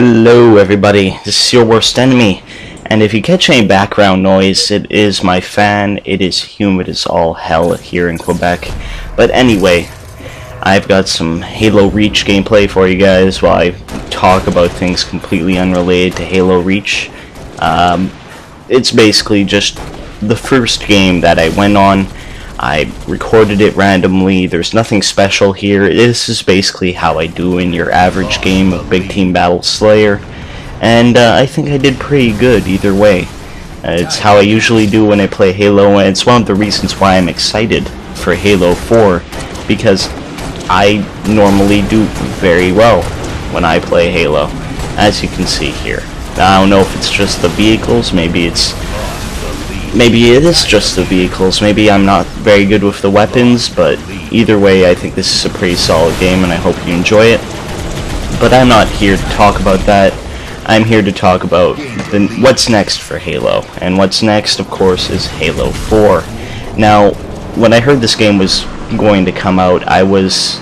Hello everybody, this is your worst enemy, and if you catch any background noise, it is my fan. It is humid as all hell here in Quebec. But anyway, I've got some Halo Reach gameplay for you guys while I talk about things completely unrelated to Halo Reach. It's basically just the first game that I went on. I recorded it randomly. There's nothing special here. This is basically how I do in your average game of Big Team Battle Slayer, and I think I did pretty good either way. It's how I usually do when I play Halo, and it's one of the reasons why I'm excited for Halo 4, because I normally do very well when I play Halo, as you can see here. I don't know if it's just the vehicles, maybe it is just the vehicles, maybe I'm not very good with the weapons, but either way I think this is a pretty solid game and I hope you enjoy it. But I'm not here to talk about that. I'm here to talk about what's next for Halo, and what's next of course is Halo 4. Now, when I heard this game was going to come out, I was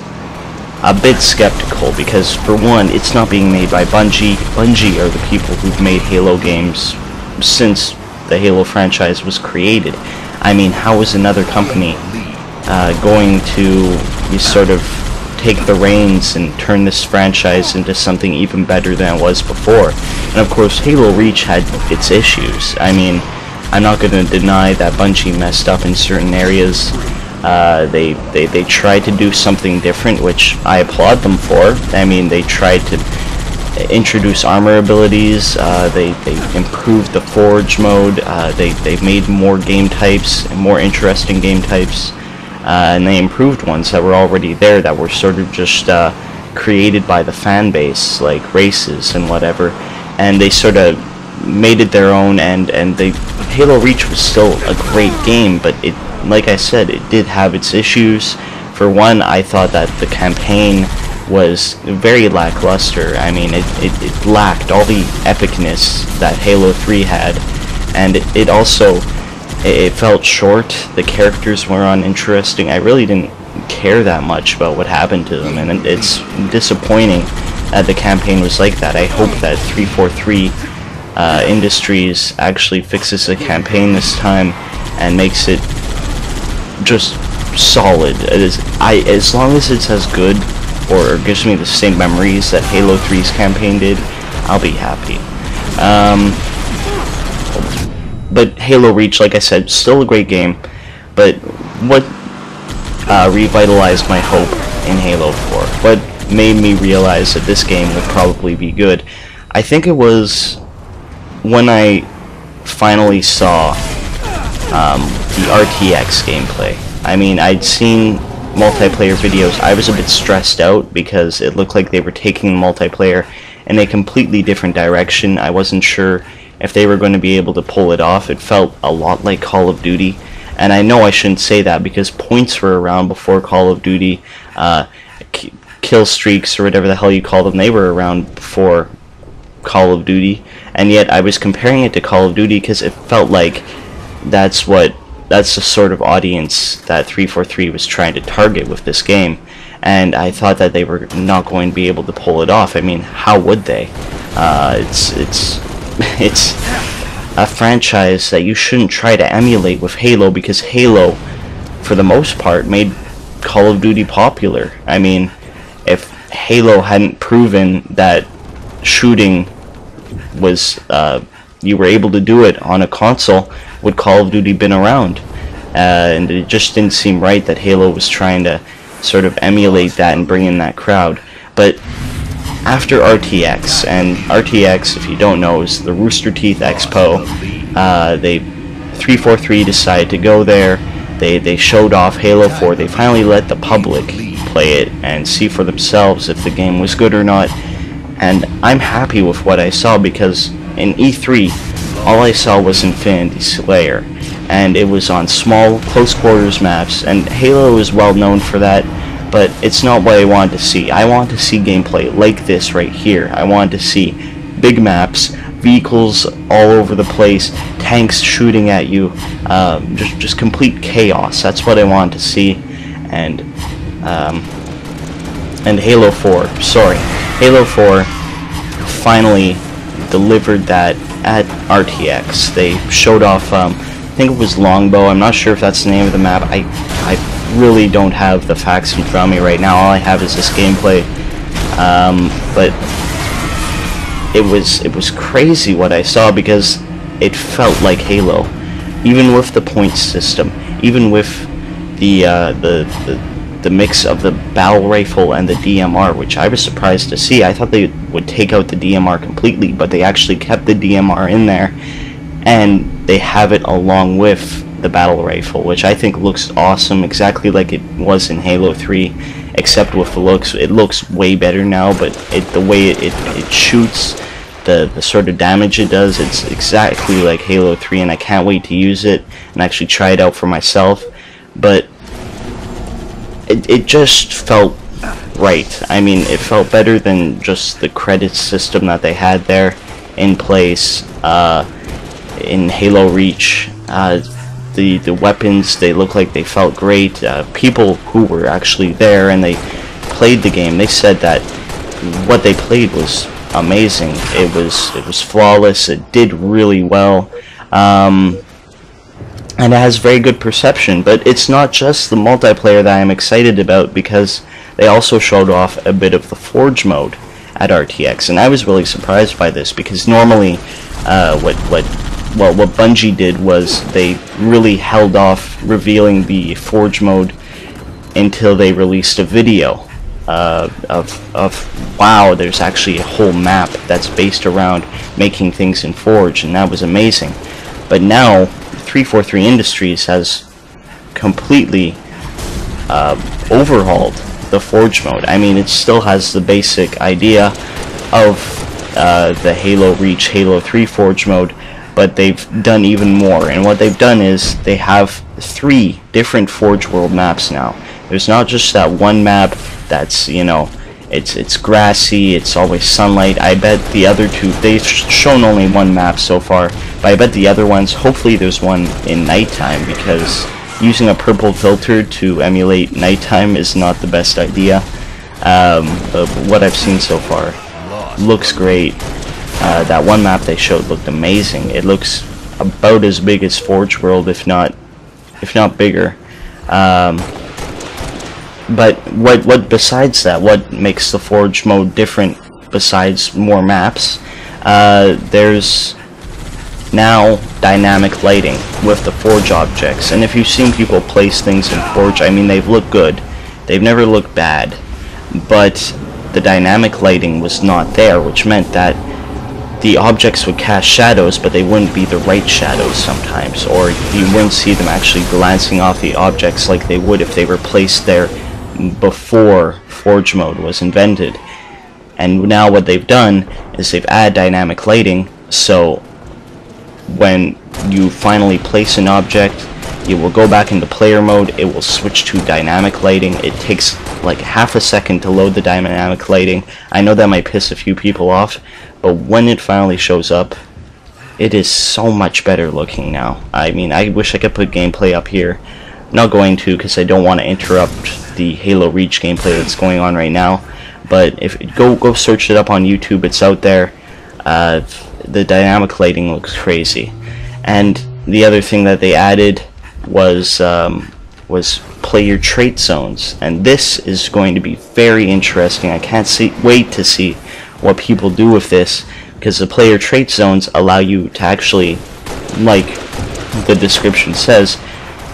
a bit skeptical because, for one, it's not being made by Bungie. Bungie are the people who've made Halo games since the Halo franchise was created. I mean, how is another company going to sort of take the reins and turn this franchise into something even better than it was before? And of course, Halo Reach had its issues. I mean, I'm not going to deny that Bungie messed up in certain areas. They tried to do something different, which I applaud them for. I mean, they tried to introduce armor abilities, they improved the forge mode, they made more game types, and more interesting game types, and they improved ones that were already there that were sort of just created by the fan base, like races and whatever, and they sort of made it their own, and Halo Reach was still a great game, but it, like I said, it did have its issues. For one, I thought that the campaign was very lackluster. I mean, it lacked all the epicness that Halo 3 had, and it also felt short. The characters were uninteresting. I really didn't care that much about what happened to them, and it's disappointing that the campaign was like that. I hope that 343 Industries actually fixes the campaign this time and makes it just solid. As long as it's as good or gives me the same memories that Halo 3's campaign did, I'll be happy. But Halo Reach, like I said, still a great game, but what revitalized my hope in Halo 4? What made me realize that this game would probably be good? I think it was when I finally saw the RTX gameplay. I mean, I'd seen multiplayer videos. I was a bit stressed out because it looked like they were taking multiplayer in a completely different direction. I wasn't sure if they were going to be able to pull it off. It felt a lot like Call of Duty, and I know I shouldn't say that because points were around before Call of Duty. Kill streaks, or whatever the hell you call them, they were around before Call of Duty, and yet I was comparing it to Call of Duty because it felt like that's the sort of audience that 343 was trying to target with this game, and I thought that they were not going to be able to pull it off. I mean, how would they? It's a franchise that you shouldn't try to emulate with Halo, because Halo, for the most part, made Call of Duty popular. I mean, if Halo hadn't proven that shooting was, you were able to do it on a console, would Call of Duty been around? And it just didn't seem right that Halo was trying to sort of emulate that and bring in that crowd. But after RTX, and RTX, if you don't know, is the Rooster Teeth Expo, 343 decided to go there. They showed off Halo 4. They finally let the public play it and see for themselves if the game was good or not. And I'm happy with what I saw, because in E3, all I saw was Infinity Slayer, and it was on small, close quarters maps, and Halo is well known for that, but it's not what I wanted to see. I want to see gameplay like this right here. I want to see big maps, vehicles all over the place, tanks shooting at you, just complete chaos. That's what I want to see. And Halo 4, finally delivered that at RTX. They showed off, I think it was Longbow. I'm not sure if that's the name of the map. I really don't have the facts in front of me right now. All I have is this gameplay. But it was crazy what I saw, because it felt like Halo, even with the point system, even with the mix of the battle rifle and the DMR, which I was surprised to see. I thought they would take out the DMR completely, but they actually kept the DMR in there, and they have it along with the battle rifle, which I think looks awesome, exactly like it was in Halo 3, except with the looks. It looks way better now, but the way it shoots, the sort of damage it does, it's exactly like Halo 3, and I can't wait to use it and actually try it out for myself. But it just felt right. I mean, it felt better than just the credits system that they had there in place in Halo Reach. The weapons, they look like they felt great. People who were actually there and they played the game, they said that what they played was amazing. It was flawless. It did really well. And it has very good perception, but it's not just the multiplayer that I'm excited about, because they also showed off a bit of the Forge mode at RTX, and I was really surprised by this, because normally what Bungie did was they really held off revealing the Forge mode until they released a video of wow, there's actually a whole map that's based around making things in Forge, and that was amazing. But now 343 Industries has completely overhauled the Forge mode. I mean, it still has the basic idea of the Halo Reach, Halo 3 Forge mode, but they've done even more. And what they've done is they have 3 different Forge World maps now. There's not just that one map that's, you know, it's grassy, it's always sunlight. I bet the other 2, they've shown only one map so far, but I bet the other ones, hopefully there's one in nighttime, because using a purple filter to emulate nighttime is not the best idea. But what I've seen so far looks great. That one map they showed looked amazing. It looks about as big as Forge World, if not bigger. But what besides that, what makes the Forge mode different besides more maps? There's now dynamic lighting with the Forge objects, and if you've seen people place things in Forge, I mean, they've looked good. They've never looked bad, but the dynamic lighting was not there, which meant that the objects would cast shadows, but they wouldn't be the right shadows sometimes, or you wouldn't see them actually glancing off the objects like they would if they were placed there before Forge mode was invented. And now what they've done is they've added dynamic lighting, so when you finally place an object, you will go back into player mode, it will switch to dynamic lighting. It takes like half a second to load the dynamic lighting. I know that might piss a few people off, but when it finally shows up, it is so much better looking now. I mean, I wish I could put gameplay up here. I'm not going to, because I don't want to interrupt the Halo Reach gameplay that's going on right now. But if go search it up on YouTube, it's out there. The dynamic lighting looks crazy. And the other thing that they added was player trait zones, and this is going to be very interesting. I can't wait to see what people do with this, because the player trait zones allow you to actually, like the description says,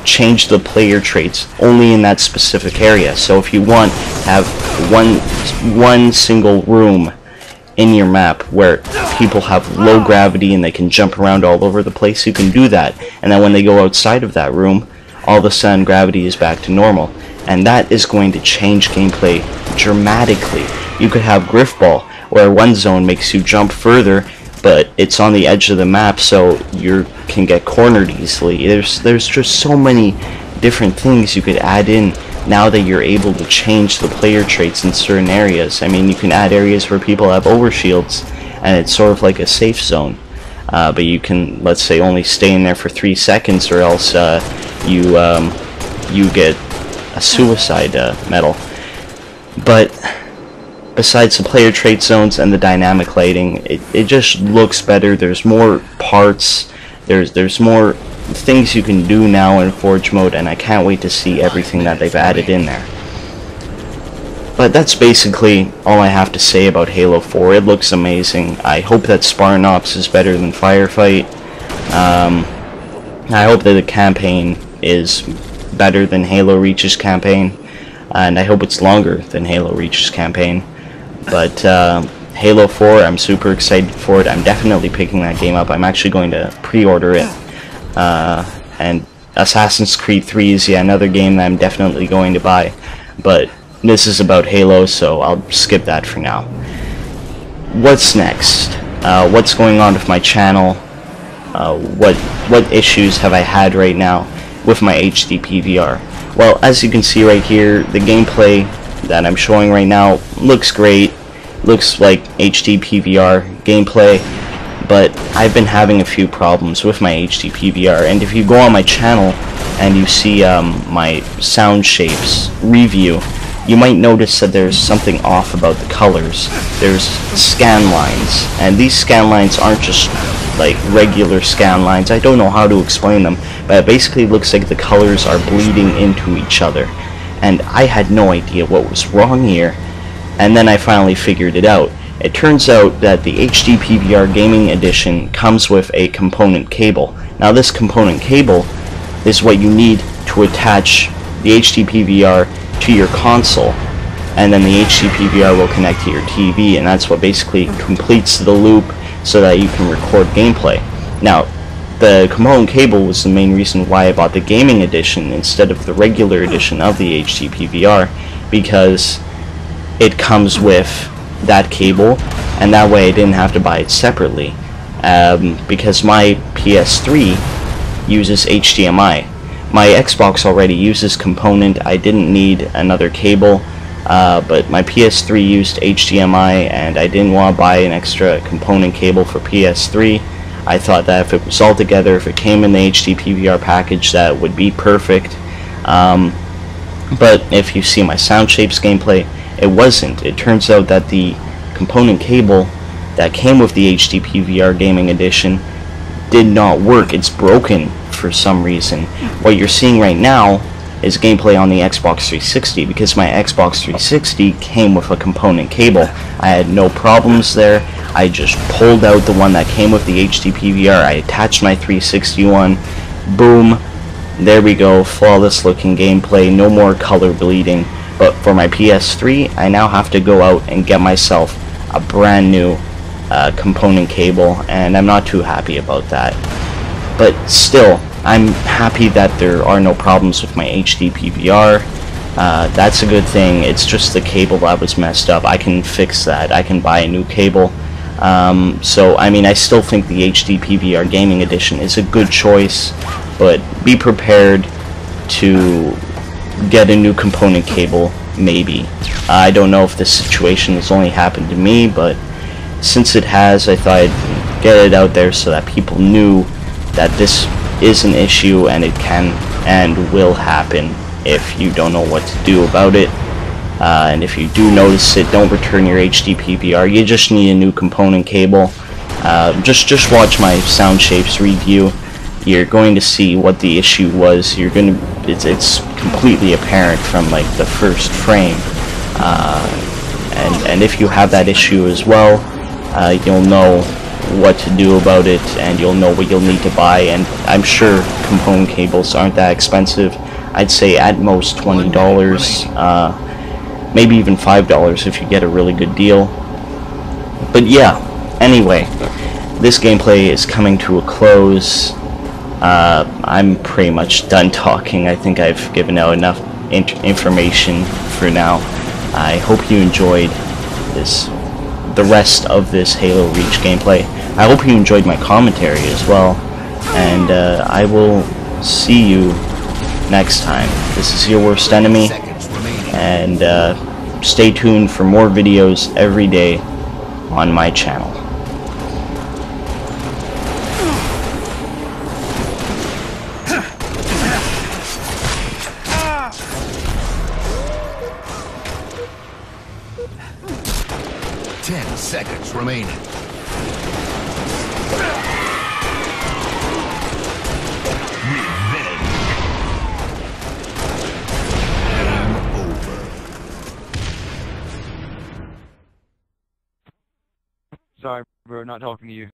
change the player traits only in that specific area. So if you want to have one single room in your map where people have low gravity and they can jump around all over the place, you can do that, and then when they go outside of that room, all of a sudden gravity is back to normal, and that is going to change gameplay dramatically. You could have Griffball, where one zone makes you jump further, but it's on the edge of the map, so you can get cornered easily. There's just so many different things you could add in now that you're able to change the player traits in certain areas. I mean, you can add areas where people have overshields, and it's sort of like a safe zone. But you can, let's say, only stay in there for 3 seconds, or else you get a suicide medal. But besides the player trait zones and the dynamic lighting, it just looks better. There's more parts, there's more things you can do now in Forge mode, and I can't wait to see everything that they've added in there. But that's basically all I have to say about Halo 4. It looks amazing. I hope that Spartan Ops is better than Firefight. I hope that the campaign is better than Halo Reach's campaign, and I hope it's longer than Halo Reach's campaign. But Halo 4, I'm super excited for it. I'm definitely picking that game up. I'm actually going to pre-order it. And Assassin's Creed 3 is another game that I'm definitely going to buy. But this is about Halo, so I'll skip that for now. What's next? What's going on with my channel? What issues have I had right now with my HD PVR? Well, as you can see right here, the gameplay that I'm showing right now looks great. Looks like HD PVR gameplay, but I've been having a few problems with my HD PVR, and if you go on my channel and you see my sound shapes review, you might notice that there's something off about the colors. There's scan lines, and these scan lines aren't just like regular scan lines. I don't know how to explain them, but it basically looks like the colors are bleeding into each other, and I had no idea what was wrong here, and then I finally figured it out. It turns out that the HD PVR Gaming Edition comes with a component cable. Now this component cable is what you need to attach the HD PVR to your console, and then the HD PVR will connect to your TV, and that's what basically completes the loop so that you can record gameplay. Now, the component cable was the main reason why I bought the Gaming Edition instead of the regular edition of the HD PVR, because it comes with that cable, and that way I didn't have to buy it separately, because my PS3 uses HDMI. My Xbox already uses component. I didn't need another cable, but my PS3 used HDMI, and I didn't want to buy an extra component cable for PS3. I thought that if it was all together, if it came in the HD PVR package, that would be perfect. But if you see my Sound Shapes gameplay, it wasn't. It turns out that the component cable that came with the HD PVR Gaming Edition did not work. It's broken for some reason. What you're seeing right now is gameplay on the Xbox 360, because my Xbox 360 came with a component cable. I had no problems there. I just pulled out the one that came with the HD PVR. I attached my 360 one. Boom. There we go. Flawless looking gameplay. No more color bleeding. But for my PS3, I now have to go out and get myself a brand new component cable, and I'm not too happy about that. But still, I'm happy that there are no problems with my HD PVR. That's a good thing. It's just the cable that was messed up. I can fix that. I can buy a new cable. So, I mean, I still think the HD PVR Gaming Edition is a good choice, but be prepared to get a new component cable, maybe. I don't know if this situation has only happened to me, but since it has, I thought I'd get it out there so that people knew that this is an issue, and it can and will happen if you don't know what to do about it. And if you do notice it, don't return your HD PVR. You just need a new component cable. Just watch my Sound Shapes review. You're going to see what the issue was. It's completely apparent from like the first frame. And if you have that issue as well, you'll know what to do about it, and you'll know what you'll need to buy. And I'm sure component cables aren't that expensive. I'd say at most $20, maybe even $5 if you get a really good deal. But yeah, anyway, this gameplay is coming to a close. I'm pretty much done talking. I think I've given out enough information for now. I hope you enjoyed the rest of this Halo Reach gameplay. I hope you enjoyed my commentary as well, and I will see you next time. This is your worst enemy, and stay tuned for more videos every day on my channel. 10 seconds remaining. Revenge. Game over. Sorry, bro, not talking to you.